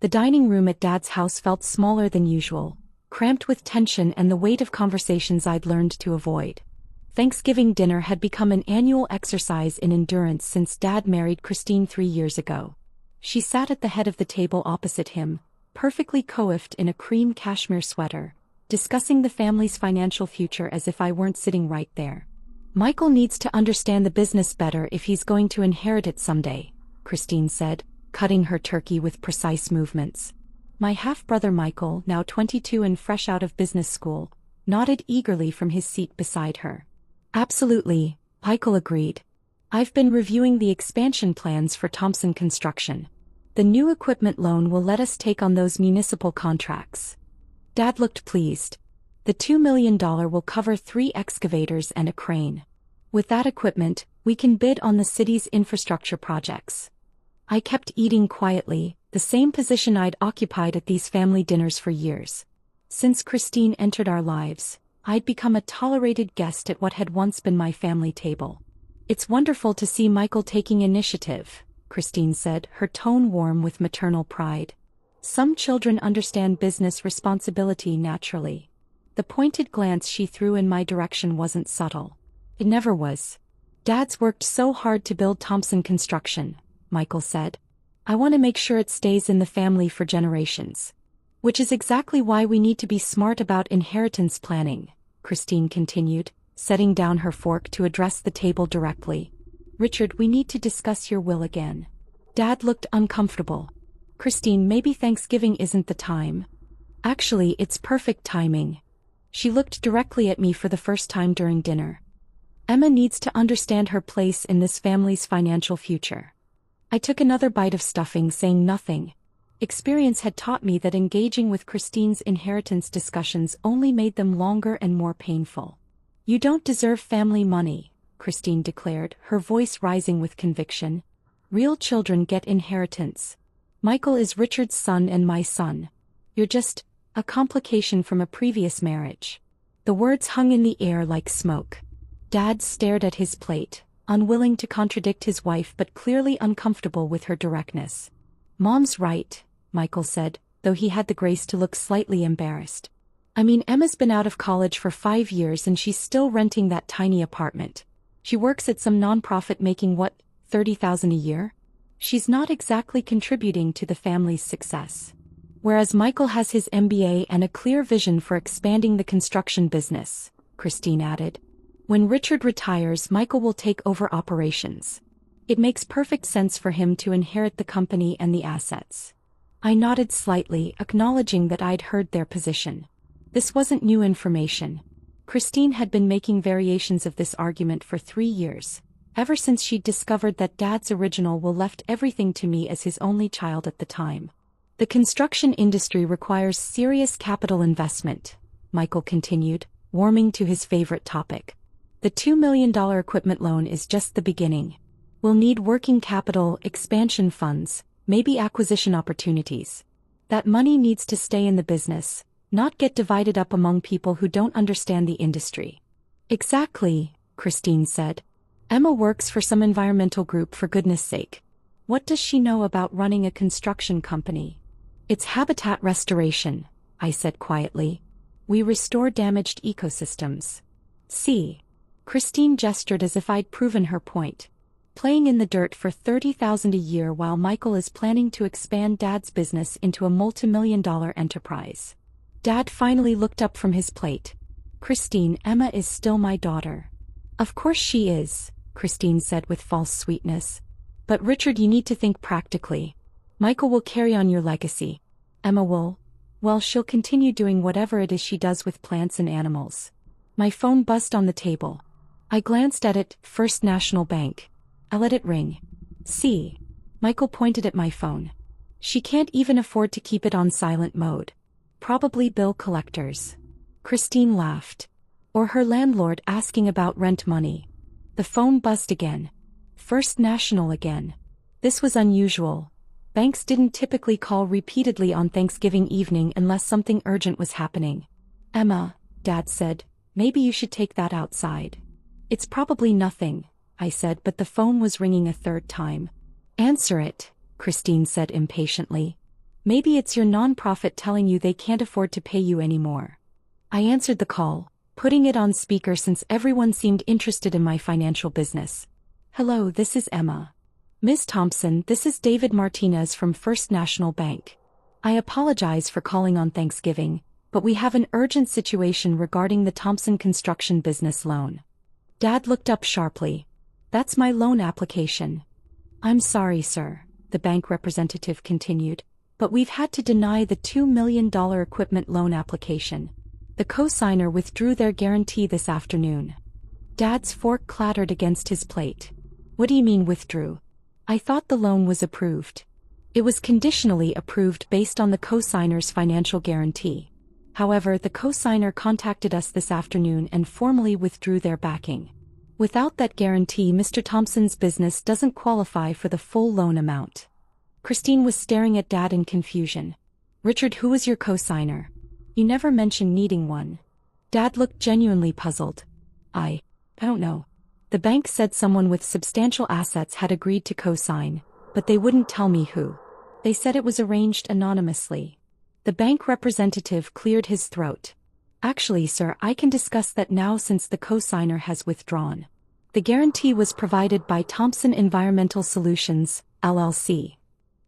The dining room at Dad's house felt smaller than usual, cramped with tension and the weight of conversations I'd learned to avoid. Thanksgiving dinner had become an annual exercise in endurance since Dad married Christine 3 years ago. She sat at the head of the table opposite him, perfectly coiffed in a cream cashmere sweater, discussing the family's financial future as if I weren't sitting right there. "Michael needs to understand the business better if he's going to inherit it someday," Christine said, cutting her turkey with precise movements. My half-brother Michael, now 22 and fresh out of business school, nodded eagerly from his seat beside her. "Absolutely," Michael agreed. "I've been reviewing the expansion plans for Thompson Construction. The new equipment loan will let us take on those municipal contracts." Dad looked pleased. "The $2 million will cover 3 excavators and a crane. With that equipment, we can bid on the city's infrastructure projects." I kept eating quietly, the same position I'd occupied at these family dinners for years. Since Christine entered our lives, I'd become a tolerated guest at what had once been my family table. "It's wonderful to see Michael taking initiative," Christine said, her tone warm with maternal pride. "Some children understand business responsibility naturally." The pointed glance she threw in my direction wasn't subtle. It never was. "Dad's worked so hard to build Thompson Construction," Michael said. "I want to make sure it stays in the family for generations. Which is exactly why we need to be smart about inheritance planning," Christine continued, setting down her fork to address the table directly. "Richard, we need to discuss your will again." Dad looked uncomfortable. "Christine, maybe Thanksgiving isn't the time." "Actually, it's perfect timing." She looked directly at me for the first time during dinner. "Emma needs to understand her place in this family's financial future." I took another bite of stuffing, saying nothing. Experience had taught me that engaging with Christine's inheritance discussions only made them longer and more painful. "You don't deserve family money," Christine declared, her voice rising with conviction. "Real children get inheritance. Michael is Richard's son and my son. You're just a complication from a previous marriage." The words hung in the air like smoke. Dad stared at his plate, unwilling to contradict his wife but clearly uncomfortable with her directness. "Mom's right," Michael said, though he had the grace to look slightly embarrassed. "I mean, Emma's been out of college for 5 years and she's still renting that tiny apartment. She works at some nonprofit making what, $30,000 a year? She's not exactly contributing to the family's success. Whereas Michael has his MBA and a clear vision for expanding the construction business," Christine added. "When Richard retires, Michael will take over operations. It makes perfect sense for him to inherit the company and the assets." I nodded slightly, acknowledging that I'd heard their position. This wasn't new information. Christine had been making variations of this argument for 3 years, ever since she'd discovered that Dad's original will left everything to me as his only child at the time. "The construction industry requires serious capital investment," Michael continued, warming to his favorite topic. "The $2 million equipment loan is just the beginning. We'll need working capital, expansion funds, maybe acquisition opportunities. That money needs to stay in the business, not get divided up among people who don't understand the industry." "Exactly," Christine said. "Emma works for some environmental group, for goodness sake. What does she know about running a construction company?" "It's habitat restoration," I said quietly. "We restore damaged ecosystems." "See." Christine gestured as if I'd proven her point. "Playing in the dirt for $30,000 a year while Michael is planning to expand Dad's business into a multi-million-dollar enterprise." Dad finally looked up from his plate. "Christine, Emma is still my daughter." "Of course she is," Christine said with false sweetness. "But Richard, you need to think practically. Michael will carry on your legacy. Emma will, well, she'll continue doing whatever it is she does with plants and animals." My phone buzzed on the table. I glanced at it. First National Bank. I let it ring. "See." Michael pointed at my phone. "She can't even afford to keep it on silent mode. Probably bill collectors." Christine laughed. "Or her landlord asking about rent money." The phone buzzed again. First National again. This was unusual. Banks didn't typically call repeatedly on Thanksgiving evening unless something urgent was happening. "Emma," Dad said, "maybe you should take that outside." "It's probably nothing," I said, but the phone was ringing a third time. "Answer it," Christine said impatiently. Maybe it's your nonprofit telling you they can't afford to pay you anymore. I answered the call, putting it on speaker since everyone seemed interested in my financial business. Hello, this is Emma. Ms. Thompson, this is David Martinez from First National Bank. I apologize for calling on Thanksgiving, but we have an urgent situation regarding the Thompson construction business loan. Dad looked up sharply. That's my loan application. I'm sorry, sir, the bank representative continued, but we've had to deny the $2 million equipment loan application. The co-signer withdrew their guarantee this afternoon. Dad's fork clattered against his plate. What do you mean withdrew? I thought the loan was approved. It was conditionally approved based on the co-signer's financial guarantee. However, the co-signer contacted us this afternoon and formally withdrew their backing. Without that guarantee, Mr. Thompson's business doesn't qualify for the full loan amount. Christine was staring at Dad in confusion. Richard, who was your co-signer? You never mentioned needing one. Dad looked genuinely puzzled. I don't know. The bank said someone with substantial assets had agreed to co-sign, but they wouldn't tell me who. They said it was arranged anonymously. The bank representative cleared his throat. Actually, sir, I can discuss that now since the co-signer has withdrawn. The guarantee was provided by Thompson Environmental Solutions, LLC.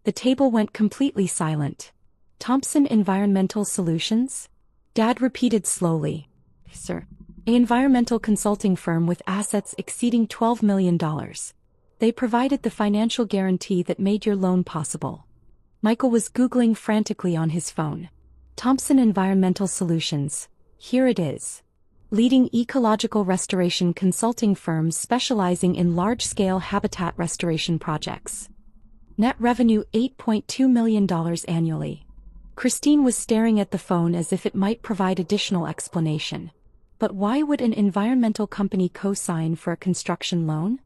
The table went completely silent. Thompson Environmental Solutions? Dad repeated slowly. Sir. An environmental consulting firm with assets exceeding $12 million. They provided the financial guarantee that made your loan possible. Michael was Googling frantically on his phone. Thompson Environmental Solutions. Here it is. Leading ecological restoration consulting firms specializing in large-scale habitat restoration projects. Net revenue $8.2 million annually. Christine was staring at the phone as if it might provide additional explanation. But why would an environmental company co-sign for a construction loan?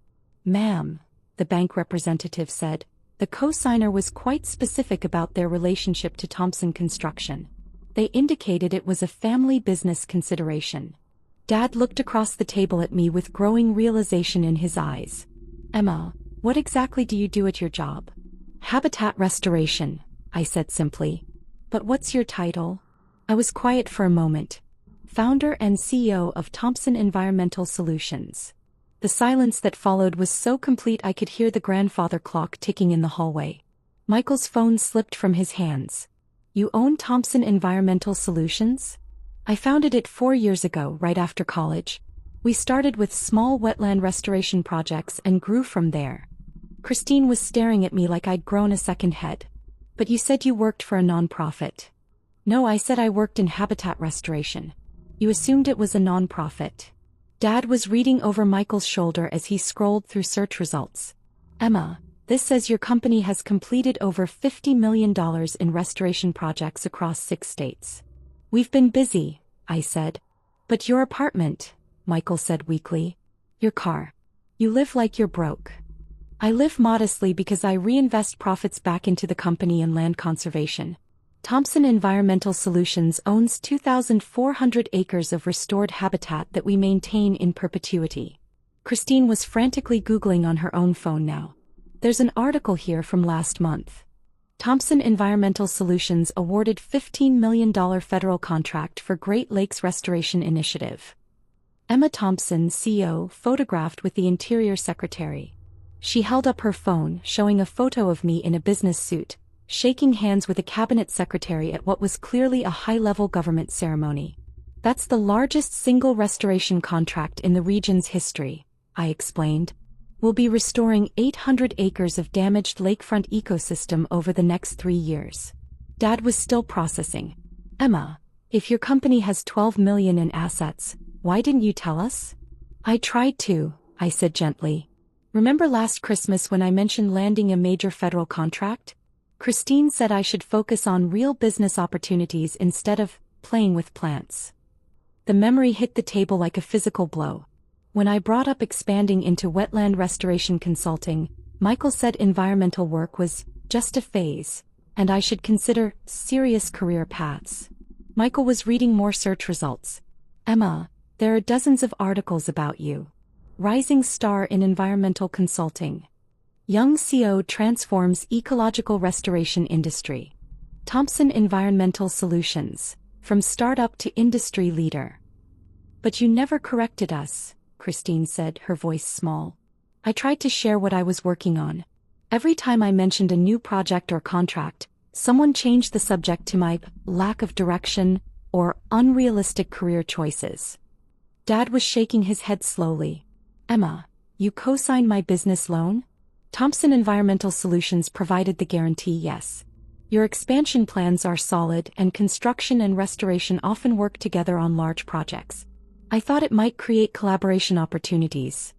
Ma'am, the bank representative said, the co-signer was quite specific about their relationship to Thompson Construction. They indicated it was a family business consideration. Dad looked across the table at me with growing realization in his eyes. Emma, what exactly do you do at your job? Habitat restoration, I said simply. But what's your title? I was quiet for a moment. Founder and CEO of Thompson Environmental Solutions. The silence that followed was so complete I could hear the grandfather clock ticking in the hallway. Michael's phone slipped from his hands. You own Thompson Environmental Solutions? I founded it 4 years ago, right after college. We started with small wetland restoration projects and grew from there. Christine was staring at me like I'd grown a second head. But you said you worked for a nonprofit. No, I said I worked in habitat restoration. You assumed it was a nonprofit. Dad was reading over Michael's shoulder as he scrolled through search results. Emma, this says your company has completed over $50 million in restoration projects across 6 states. We've been busy, I said. But your apartment, Michael said weakly. Your car. You live like you're broke. I live modestly because I reinvest profits back into the company and land conservation. Thompson Environmental Solutions owns 2,400 acres of restored habitat that we maintain in perpetuity. Christine was frantically Googling on her own phone now. There's an article here from last month. Thompson Environmental Solutions awarded $15 million federal contract for Great Lakes Restoration Initiative. Emma Thompson, CEO, photographed with the Interior Secretary. She held up her phone, showing a photo of me in a business suit, shaking hands with a cabinet secretary at what was clearly a high-level government ceremony. That's the largest single restoration contract in the region's history, I explained. We'll be restoring 800 acres of damaged lakefront ecosystem over the next 3 years. Dad was still processing. Emma, if your company has $12 million in assets, why didn't you tell us? I tried to, I said gently. Remember last Christmas when I mentioned landing a major federal contract? Christine said I should focus on real business opportunities instead of playing with plants. The memory hit the table like a physical blow. When I brought up expanding into wetland restoration consulting, Michael said environmental work was just a phase, and I should consider serious career paths. Michael was reading more search results. Emma, there are dozens of articles about you. Rising star in environmental consulting. Young CO transforms ecological restoration industry. Thompson Environmental Solutions, from startup to industry leader. But you never corrected us, Christine said, her voice small. I tried to share what I was working on. Every time I mentioned a new project or contract, someone changed the subject to my lack of direction or unrealistic career choices. Dad was shaking his head slowly. Emma, you co-signed my business loan? Thompson Environmental Solutions provided the guarantee, yes. Your expansion plans are solid and construction and restoration often work together on large projects. I thought it might create collaboration opportunities.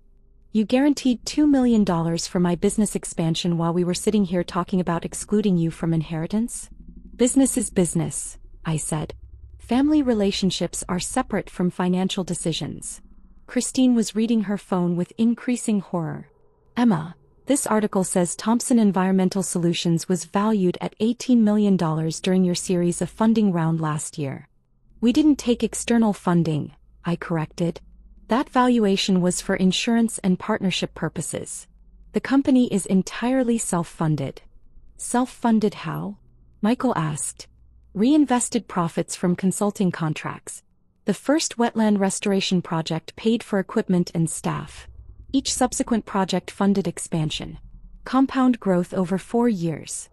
You guaranteed $2 million for my business expansion while we were sitting here talking about excluding you from inheritance? Business is business, I said. Family relationships are separate from financial decisions. Christine was reading her phone with increasing horror. Emma, this article says Thompson Environmental Solutions was valued at $18 million during your series of funding round last year. We didn't take external funding, I corrected. That valuation was for insurance and partnership purposes. The company is entirely self-funded. Self-funded how? Michael asked. Reinvested profits from consulting contracts. The first wetland restoration project paid for equipment and staff. Each subsequent project funded expansion. Compound growth over 4 years.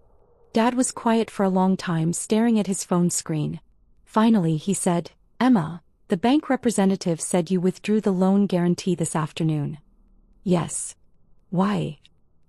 Dad was quiet for a long time, staring at his phone screen. Finally, he said, Emma, the bank representative said you withdrew the loan guarantee this afternoon. Yes. Why?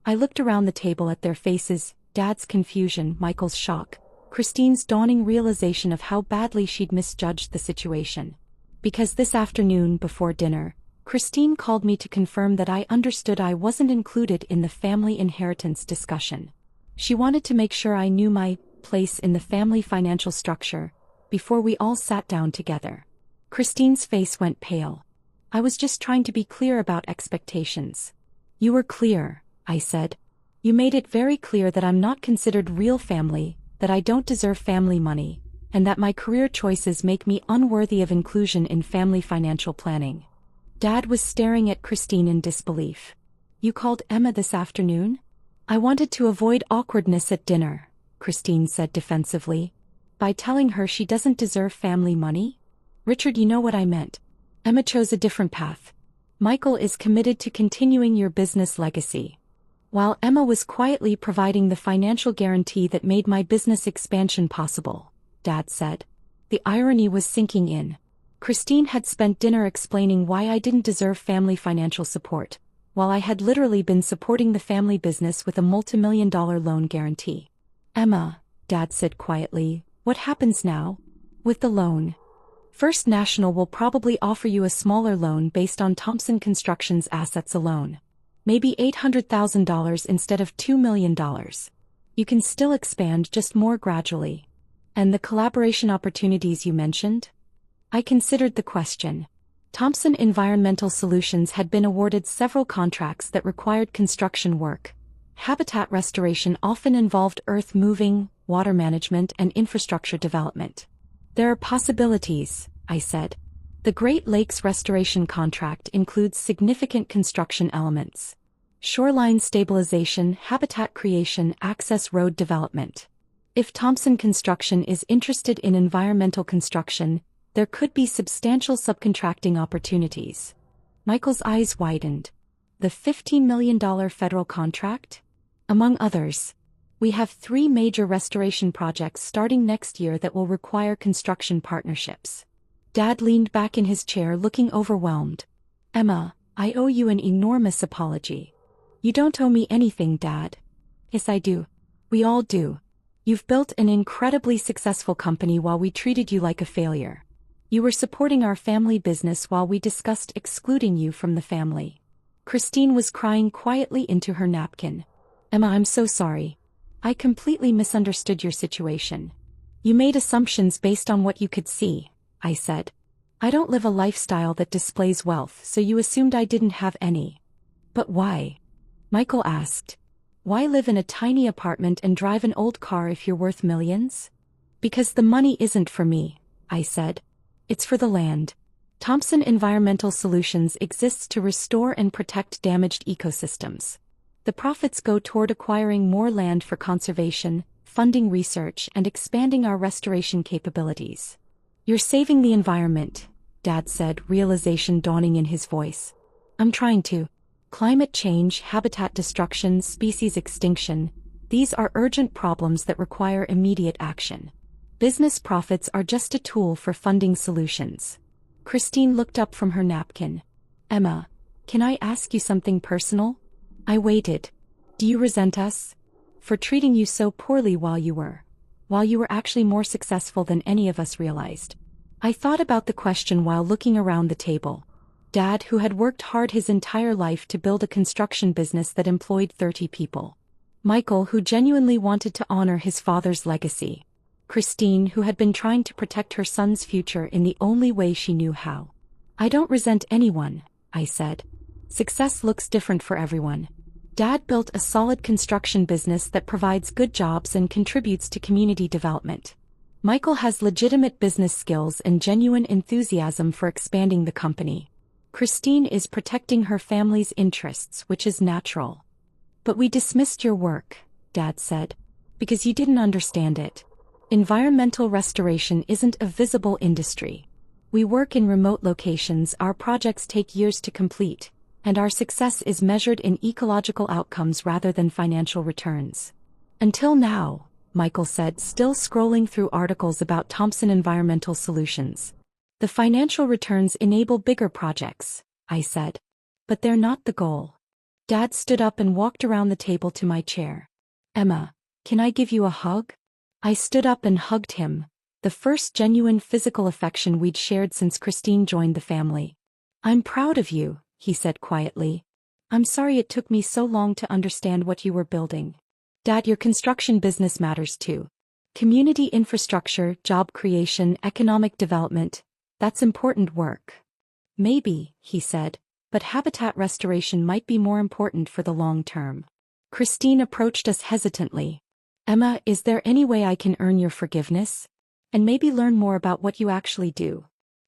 I looked around the table at their faces, Dad's confusion, Michael's shock, Christine's dawning realization of how badly she'd misjudged the situation. Because this afternoon, before dinner, Christine called me to confirm that I understood I wasn't included in the family inheritance discussion. She wanted to make sure I knew my place in the family financial structure before we all sat down together. Christine's face went pale. I was just trying to be clear about expectations. You were clear, I said. You made it very clear that I'm not considered real family, that I don't deserve family money, and that my career choices make me unworthy of inclusion in family financial planning. Dad was staring at Christine in disbelief. You called Emma this afternoon? I wanted to avoid awkwardness at dinner, Christine said defensively. By telling her she doesn't deserve family money? Richard, you know what I meant. Emma chose a different path. Michael is committed to continuing your business legacy. While Emma was quietly providing the financial guarantee that made my business expansion possible, Dad said. The irony was sinking in. Christine had spent dinner explaining why I didn't deserve family financial support, while I had literally been supporting the family business with a multi-million-dollar loan guarantee. Emma, Dad said quietly, what happens now? With the loan? First National will probably offer you a smaller loan based on Thompson Construction's assets alone. Maybe $800,000 instead of $2 million. You can still expand, just more gradually. And the collaboration opportunities you mentioned? I considered the question. Thompson Environmental Solutions had been awarded several contracts that required construction work. Habitat restoration often involved earth moving, water management, and infrastructure development. There are possibilities, I said. The Great Lakes restoration contract includes significant construction elements. Shoreline stabilization, habitat creation, access road development. If Thompson Construction is interested in environmental construction, there could be substantial subcontracting opportunities. Michael's eyes widened. The $15 million federal contract? Among others. We have 3 major restoration projects starting next year that will require construction partnerships. Dad leaned back in his chair looking overwhelmed. Emma, I owe you an enormous apology. You don't owe me anything, Dad. Yes, I do. We all do. You've built an incredibly successful company while we treated you like a failure. You were supporting our family business while we discussed excluding you from the family. Christine was crying quietly into her napkin. Emma, I'm so sorry. I completely misunderstood your situation. You made assumptions based on what you could see, I said. I don't live a lifestyle that displays wealth, so you assumed I didn't have any. But why? Michael asked. Why live in a tiny apartment and drive an old car if you're worth millions? Because the money isn't for me, I said. It's for the land. Thompson Environmental Solutions exists to restore and protect damaged ecosystems. The profits go toward acquiring more land for conservation, funding research and expanding our restoration capabilities. You're saving the environment, Dad said, realization dawning in his voice. I'm trying to. Climate change, habitat destruction, species extinction, these are urgent problems that require immediate action. Business profits are just a tool for funding solutions. Christine looked up from her napkin. Emma, can I ask you something personal? I waited. Do you resent us? For treating you so poorly while you were actually more successful than any of us realized. I thought about the question while looking around the table. Dad, who had worked hard his entire life to build a construction business that employed 30 people. Michael, who genuinely wanted to honor his father's legacy. Christine, who had been trying to protect her son's future in the only way she knew how. I don't resent anyone, I said. Success looks different for everyone. Dad built a solid construction business that provides good jobs and contributes to community development. Michael has legitimate business skills and genuine enthusiasm for expanding the company. Christine is protecting her family's interests, which is natural. But we dismissed your work, Dad said, because you didn't understand it. Environmental restoration isn't a visible industry. We work in remote locations, our projects take years to complete, and our success is measured in ecological outcomes rather than financial returns. Until now, Michael said, still scrolling through articles about Thompson Environmental Solutions. The financial returns enable bigger projects, I said. But they're not the goal. Dad stood up and walked around the table to my chair. Emma, can I give you a hug? I stood up and hugged him, the first genuine physical affection we'd shared since Christine joined the family. I'm proud of you, he said quietly. I'm sorry it took me so long to understand what you were building. Dad, your construction business matters too. Community infrastructure, job creation, economic development, that's important work. Maybe, he said, but habitat restoration might be more important for the long term. Christine approached us hesitantly. Emma, is there any way I can earn your forgiveness? And maybe learn more about what you actually do?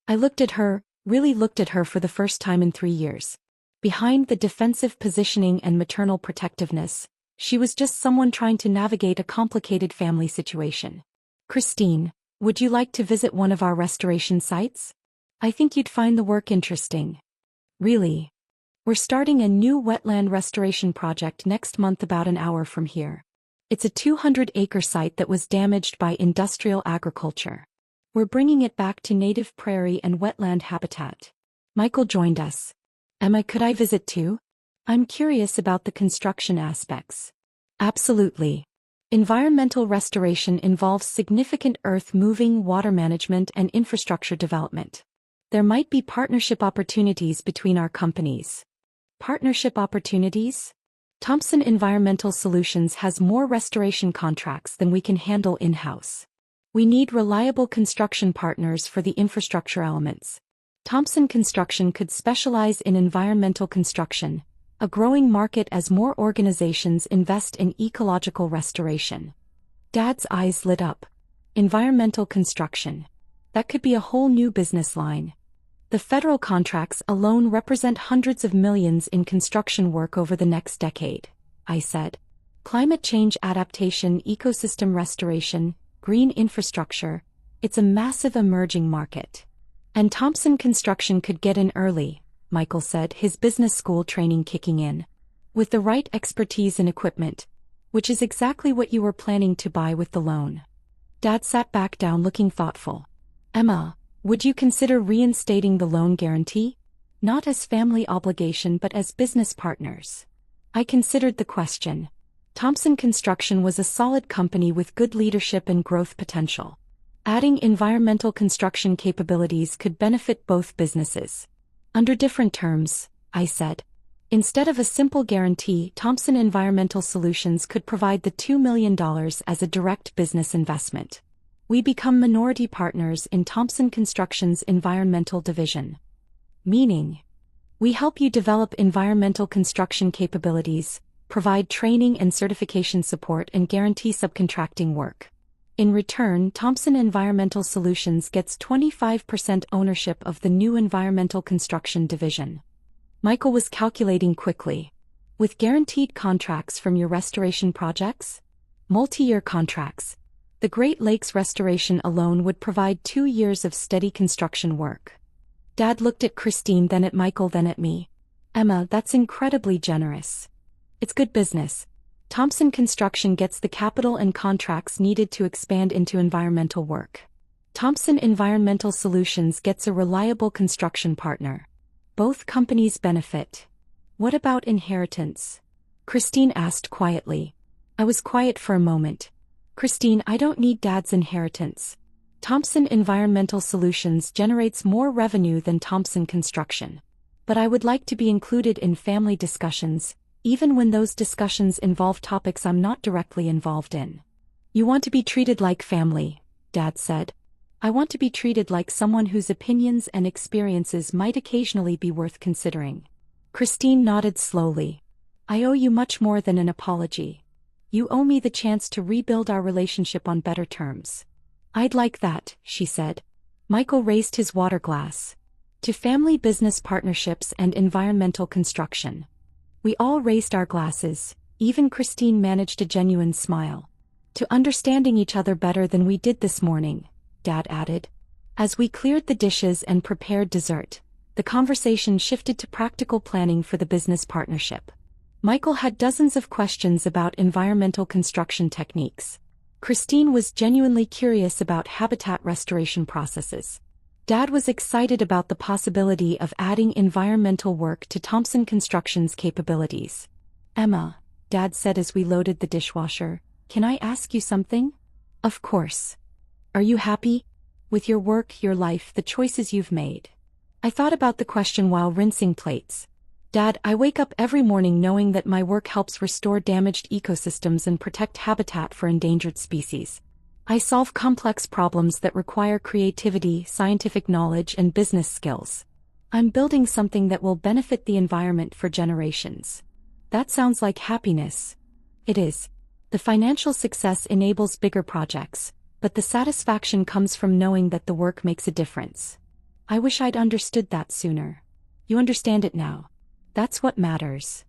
I really looked at her for the first time in 3 years. Behind the defensive positioning and maternal protectiveness, she was just someone trying to navigate a complicated family situation. Christine, would you like to visit one of our restoration sites? I think you'd find the work interesting. Really? We're starting a new wetland restoration project next month about an hour from here. It's a 200-acre site that was damaged by industrial agriculture. We're bringing it back to native prairie and wetland habitat. Michael joined us. Emma, could I visit too? I'm curious about the construction aspects. Absolutely. Environmental restoration involves significant earth-moving, water management, and infrastructure development. There might be partnership opportunities between our companies. Partnership opportunities? Thompson Environmental Solutions has more restoration contracts than we can handle in-house. We need reliable construction partners for the infrastructure elements. Thompson Construction could specialize in environmental construction, a growing market as more organizations invest in ecological restoration. Dad's eyes lit up. Environmental construction. That could be a whole new business line. The federal contracts alone represent hundreds of millions in construction work over the next decade, I said. Climate change adaptation, ecosystem restoration, green infrastructure, it's a massive emerging market. And Thompson Construction could get in early, Michael said, his business school training kicking in. With the right expertise and equipment, which is exactly what you were planning to buy with the loan. Dad sat back down looking thoughtful. Emma, would you consider reinstating the loan guarantee? Not as family obligation but as business partners. I considered the question. Thompson Construction was a solid company with good leadership and growth potential. Adding environmental construction capabilities could benefit both businesses. Under different terms, I said. Instead of a simple guarantee, Thompson Environmental Solutions could provide the $2 million as a direct business investment. We become minority partners in Thompson Construction's environmental division. Meaning, we help you develop environmental construction capabilities, provide training and certification support, and guarantee subcontracting work. In return, Thompson Environmental Solutions gets 25% ownership of the new environmental construction division. Michael was calculating quickly. With guaranteed contracts from your restoration projects? Multi-year contracts. The Great Lakes restoration alone would provide 2 years of steady construction work. Dad looked at Christine, then at Michael, then at me. Emma, that's incredibly generous. It's good business. Thompson Construction gets the capital and contracts needed to expand into environmental work. Thompson Environmental Solutions gets a reliable construction partner. Both companies benefit. What about inheritance? Christine asked quietly. I was quiet for a moment. Christine, I don't need Dad's inheritance. Thompson Environmental Solutions generates more revenue than Thompson Construction. But I would like to be included in family discussions, even when those discussions involve topics I'm not directly involved in. You want to be treated like family, Dad said. I want to be treated like someone whose opinions and experiences might occasionally be worth considering. Christine nodded slowly. I owe you much more than an apology. You owe me the chance to rebuild our relationship on better terms. I'd like that, she said. Michael raised his water glass. To family business partnerships and environmental construction. We all raised our glasses, even Christine managed a genuine smile. To understanding each other better than we did this morning, Dad added. As we cleared the dishes and prepared dessert, the conversation shifted to practical planning for the business partnership. Michael had dozens of questions about environmental construction techniques. Christine was genuinely curious about habitat restoration processes. Dad was excited about the possibility of adding environmental work to Thompson Construction's capabilities. Emma, Dad said as we loaded the dishwasher, can I ask you something? Of course. Are you happy? With your work, your life, the choices you've made? I thought about the question while rinsing plates. Dad, I wake up every morning knowing that my work helps restore damaged ecosystems and protect habitat for endangered species. I solve complex problems that require creativity, scientific knowledge, and business skills. I'm building something that will benefit the environment for generations. That sounds like happiness. It is. The financial success enables bigger projects, but the satisfaction comes from knowing that the work makes a difference. I wish I'd understood that sooner. You understand it now. That's what matters.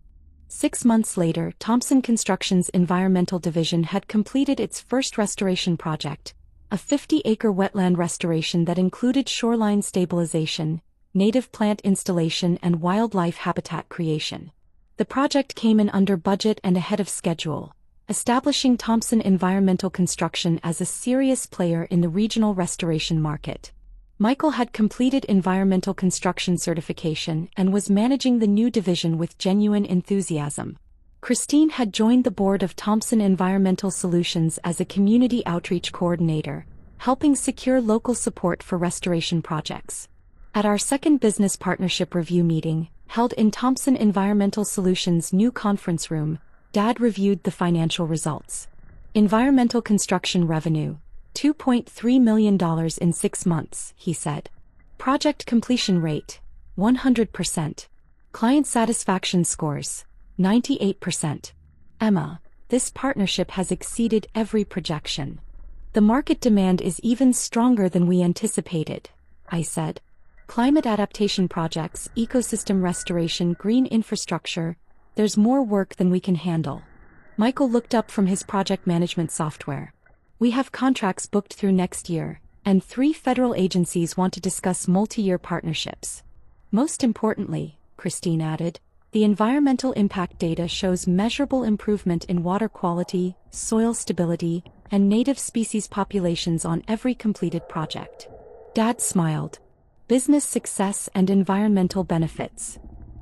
6 months later, Thompson Construction's environmental division had completed its first restoration project, a 50-acre wetland restoration that included shoreline stabilization, native plant installation, and wildlife habitat creation. The project came in under budget and ahead of schedule, establishing Thompson Environmental Construction as a serious player in the regional restoration market. Michael had completed environmental construction certification and was managing the new division with genuine enthusiasm. Christine had joined the board of Thompson Environmental Solutions as a community outreach coordinator, helping secure local support for restoration projects. At our second business partnership review meeting, held in Thompson Environmental Solutions' new conference room, Dad reviewed the financial results. Environmental construction revenue, $2.3 million in 6 months, he said. Project completion rate, 100%. Client satisfaction scores, 98%. Emma, this partnership has exceeded every projection. The market demand is even stronger than we anticipated, I said. Climate adaptation projects, ecosystem restoration, green infrastructure, there's more work than we can handle. Michael looked up from his project management software. We have contracts booked through next year, and 3 federal agencies want to discuss multi-year partnerships. Most importantly, Christine added, the environmental impact data shows measurable improvement in water quality, soil stability, and native species populations on every completed project. Dad smiled. Business success and environmental benefits.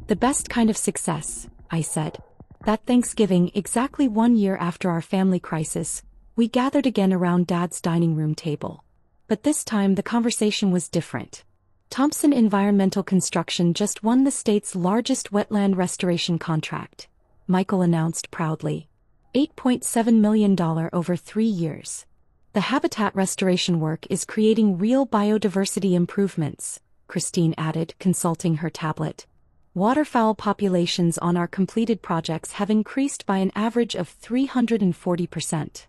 The best kind of success, I said. That Thanksgiving, exactly 1 year after our family crisis, we gathered again around Dad's dining room table. But this time the conversation was different. Thompson Environmental Construction just won the state's largest wetland restoration contract, Michael announced proudly. $8.7 million over 3 years. The habitat restoration work is creating real biodiversity improvements, Christine added, consulting her tablet. Waterfowl populations on our completed projects have increased by an average of 340%.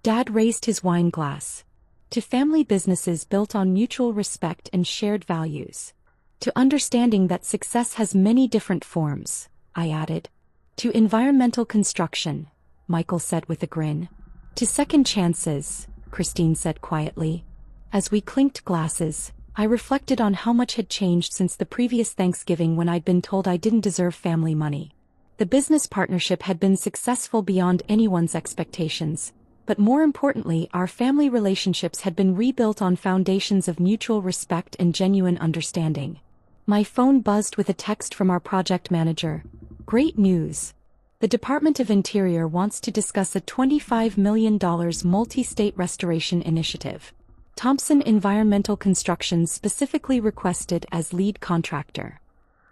Dad raised his wine glass. To family businesses built on mutual respect and shared values. To understanding that success has many different forms, I added. To environmental construction, Michael said with a grin. To second chances, Christine said quietly. As we clinked glasses, I reflected on how much had changed since the previous Thanksgiving when I'd been told I didn't deserve family money. The business partnership had been successful beyond anyone's expectations, but more importantly, our family relationships had been rebuilt on foundations of mutual respect and genuine understanding. My phone buzzed with a text from our project manager. Great news! The Department of Interior wants to discuss a $25 million multi-state restoration initiative. Thompson Environmental Construction specifically requested as lead contractor.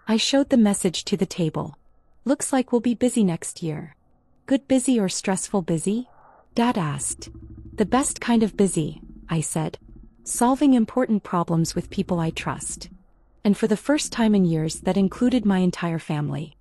I showed the message to the table. Looks like we'll be busy next year. Good busy or stressful busy? Dad asked. The best kind of busy, I said. Solving important problems with people I trust. And for the first time in years that included my entire family.